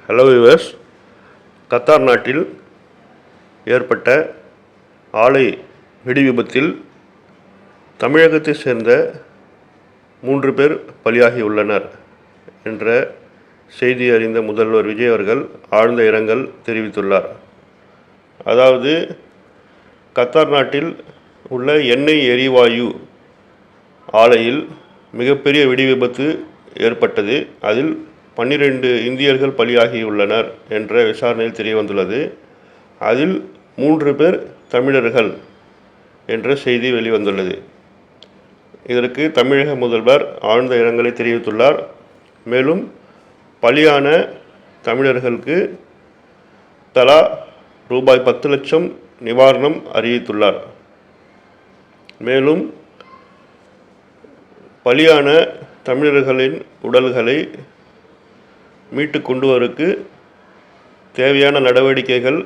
Hello viewers, Qatar நாட்டில் ஏற்பட்ட ஆலை வெடி விபத்தில் தமிழகத்தை சேர்ந்த 3 பேர் பலியாகியுள்ளனர் என்ற செய்தி அறிந்த முதல்வர் விஜய் அவர்கள் ஆழ்ந்த இரங்கல் தெரிவித்துள்ளார். அதாவது, கத்தார் நாட்டில் உள்ள எண்ணெய் எரிவாயு ஆலையில் மிகப்பெரிய வெடி விபத்து ஏற்பட்டது. அதில் 12 இந்தியர்கள் பலியாகியுள்ளனர் என்ற விசாரணையில் தெரிய வந்துள்ளது. அதில் 3 பேர் தமிழர்கள் என்ற செய்தி வெளிவந்துள்ளது. இதற்கு தமிழக முதல்வர் ஆழ்ந்த இரங்கலை தெரிவித்துள்ளார். மேலும் பலியான தமிழர்களுக்கு தலா ரூபாய் 10 லட்சம் நிவாரணம் அறிவித்துள்ளார். மேலும் பலியான தமிழர்களின் உடல்களை மீட்டு கொண்டு வருவதற்கு தேவையான நடவடிக்கைகள்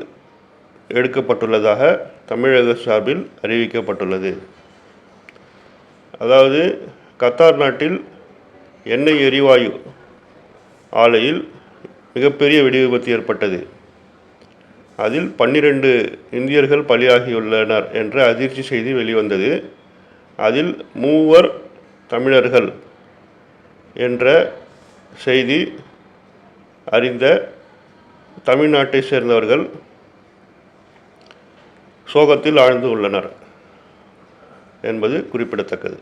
எடுக்கப்பட்டுள்ளதாக தமிழக சார்பில் அறிவிக்கப்பட்டுள்ளது. அதாவது, கத்தார் நாட்டில் எண்ணெய் எரிவாயு ஆலையில் மிகப்பெரிய வெடி விபத்து ஏற்பட்டது. அதில் 12 இந்தியர்கள் பலியாகியுள்ளனர் என்ற அதிர்ச்சி செய்தி வெளிவந்தது. அதில் 3 தமிழர்கள் என்ற செய்தி அறிந்த தமிழ்நாட்டை சேர்ந்தவர்கள் சோகத்தில் ஆழ்ந்து உள்ளனர் என்பது குறிப்பிடத்தக்கது.